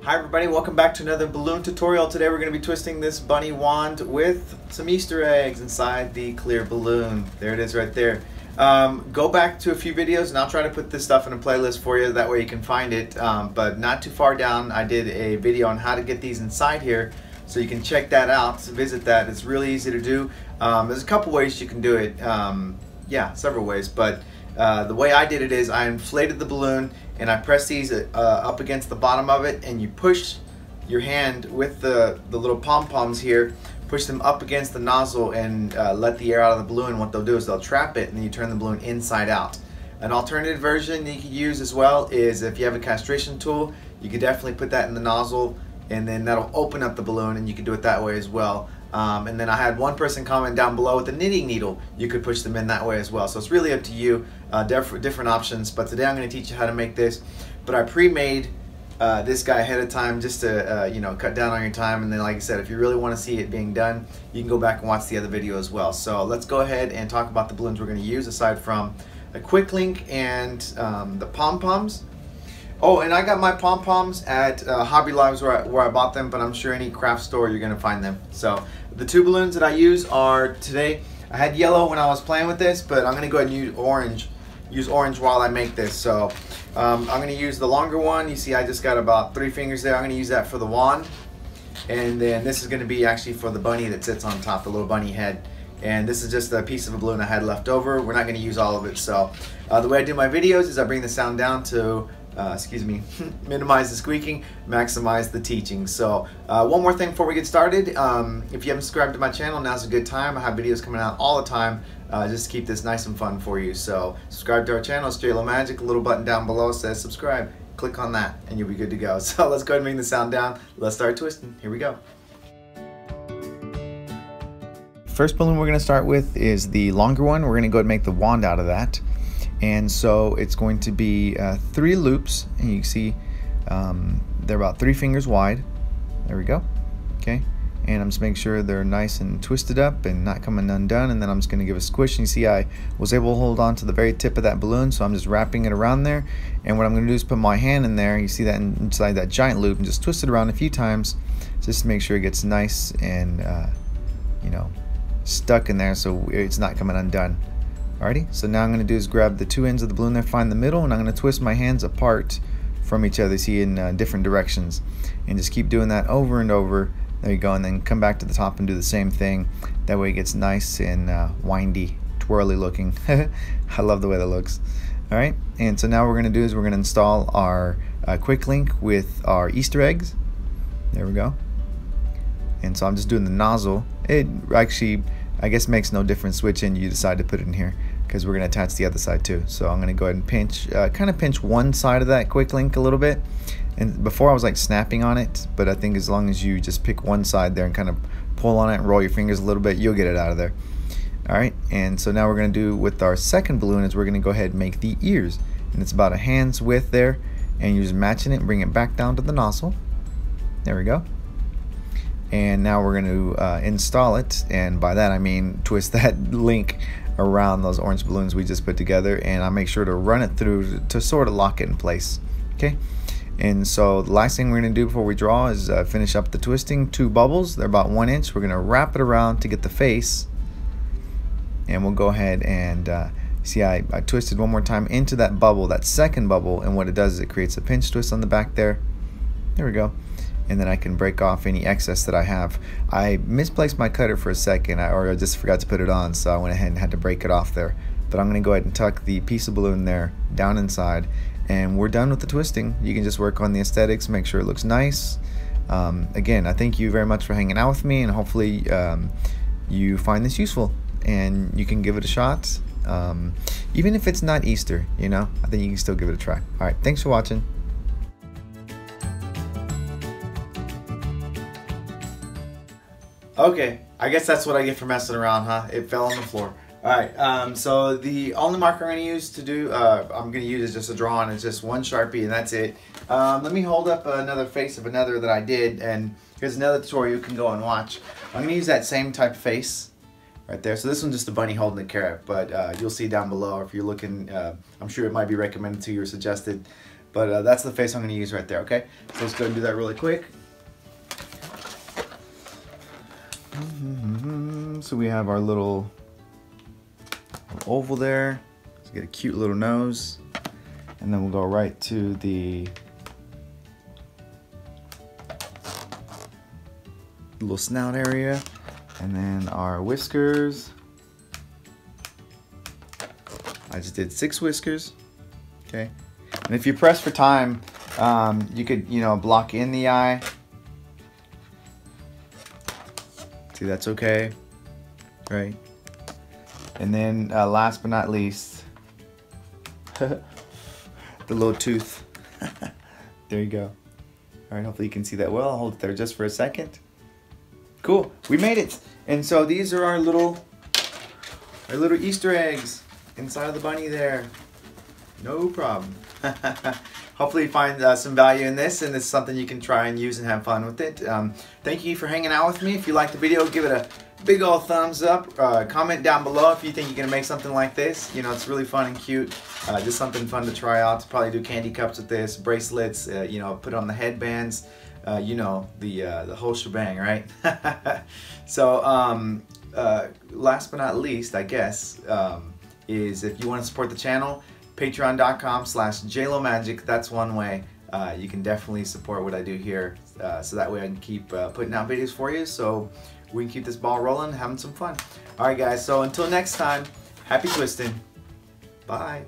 Hi everybody, welcome back to another balloon tutorial. Today we're going to be twisting this bunny wand with some Easter eggs inside the clear balloon. There it is right there. Go back to a few videos and I'll try to put this stuff in a playlist for you, that way you can find it. But not too far down I did a video on how to get these inside here, so you can check that out, visit that. It's really easy to do. There's a couple ways you can do it, yeah, several ways, but the way I did it is I inflated the balloon and I pressed these up against the bottom of it, and you push your hand with the little pom-poms here, push them up against the nozzle and let the air out of the balloon. What they'll do is they'll trap it, and then you turn the balloon inside out. An alternative version you could use as well is if you have a castration tool, you could definitely put that in the nozzle, and then that'll open up the balloon, and you can do it that way as well. And then I had one person comment down below with a knitting needle. You could push them in that way as well. So it's really up to you, different options. But today I'm going to teach you how to make this. But I pre-made this guy ahead of time just to you know, cut down on your time. And then, like I said, if you really want to see it being done, you can go back and watch the other video as well. So let's go ahead and talk about the balloons we're going to use aside from a quick link and the pom-poms. Oh, and I got my pom-poms at Hobby Lobby where I bought them, but I'm sure any craft store you're going to find them. So the two balloons that I use are today, I had yellow when I was playing with this, but I'm going to go ahead and use orange while I make this. So I'm going to use the longer one. You see I just got about 3 fingers there. I'm going to use that for the wand. And then this is going to be actually for the bunny that sits on top, the little bunny head. And this is just a piece of a balloon I had left over. We're not going to use all of it. So the way I do my videos is I bring the sound down to excuse me, minimize the squeaking, maximize the teaching. So one more thing before we get started, if you haven't subscribed to my channel, now's a good time. I have videos coming out all the time just to keep this nice and fun for you. So subscribe to our channel. It's jlomagic. A little button down below says subscribe. Click on that and you'll be good to go. So let's go ahead and bring the sound down. Let's start twisting. Here we go. First balloon we're going to start with is the longer one. We're going to go ahead and make the wand out of that. And so it's going to be 3 loops, and you can see they're about 3 fingers wide. There we go. Okay, and I'm just making sure they're nice and twisted up and not coming undone. And then I'm just going to give a squish. And you see I was able to hold on to the very tip of that balloon, so I'm just wrapping it around there. And what I'm going to do is put my hand in there. You see that inside that giant loop, and just twist it around a few times, just to make sure it gets nice and you know, stuck in there, so it's not coming undone. Alrighty, so now I'm going to do is grab the 2 ends of the balloon there, find the middle, and I'm going to twist my hands apart from each other, see, in different directions, and just keep doing that over and over. There you go, and then come back to the top and do the same thing. That way it gets nice and windy, twirly looking. I love the way that looks. Alright, and so now what we're going to do is we're going to install our quick link with our Easter eggs. There we go. And so I'm just doing the nozzle. It actually, I guess, makes no difference which end you decide to put it in here, because we're going to attach the other side too. So I'm going to go ahead and pinch, kind of pinch one side of that quick link a little bit. And before I was like snapping on it, but I think as long as you just pick one side there and kind of pull on it and roll your fingers a little bit, you'll get it out of there. Alright, and so now we're going to do with our second balloon is we're going to go ahead and make the ears. And it's about a hand's width there, and you're just matching it and bring it back down to the nozzle. There we go. And now we're going to install it, and by that I mean twist that link around those orange balloons we just put together, and I make sure to run it through to sort of lock it in place. Okay, and so the last thing we're going to do before we draw is finish up the twisting. 2 bubbles, they're about 1 inch. We're going to wrap it around to get the face, and we'll go ahead and see I twisted one more time into that bubble, that second bubble, and what it does is it creates a pinch twist on the back there. There we go. And then I can break off any excess that I have. I misplaced my cutter for a second, or I just forgot to put it on, so I went ahead and had to break it off there. But I'm going to go ahead and tuck the piece of balloon there down inside, and we're done with the twisting. You can just work on the aesthetics, make sure it looks nice. Again, I thank you very much for hanging out with me, and hopefully you find this useful and you can give it a shot. Even if it's not Easter, you know, I think you can still give it a try. Alright, thanks for watching. Okay, I guess that's what I get for messing around, huh? It fell on the floor. Alright, so the only marker I'm going to use to do, I'm going to use is just a draw, and it's just 1 Sharpie, and that's it. Let me hold up another face of another that I did, and here's another tutorial you can go and watch. I'm going to use that same type of face right there. So this one's just a bunny holding a carrot, but you'll see down below if you're looking, I'm sure it might be recommended to you or suggested. But that's the face I'm going to use right there, okay? So let's go and do that really quick. So we have our little oval there. Let's get a cute little nose. And then we'll go right to the little snout area. And then our whiskers. I just did 6 whiskers, okay? And if you press for time, you could, you know, block in the eye. See, that's okay, right? And then last but not least, the little tooth. There you go. All right, hopefully you can see that well. I'll hold it there just for a second. Cool, we made it. And so these are our little Easter eggs inside of the bunny there. No problem. Hopefully you find some value in this, and this is something you can try and use and have fun with it. Thank you for hanging out with me. If you liked the video, give it a big old thumbs up. Comment down below if you think you're going to make something like this. You know, it's really fun and cute. Just something fun to try out. Probably do candy cups with this, bracelets, you know, put on the headbands. You know, the whole shebang, right? So, last but not least, I guess, is if you want to support the channel, patreon.com/jlomagic. That's one way you can definitely support what I do here, so that way I can keep putting out videos for you, so we can keep this ball rolling, having some fun. Alright guys, so until next time, happy twisting. Bye.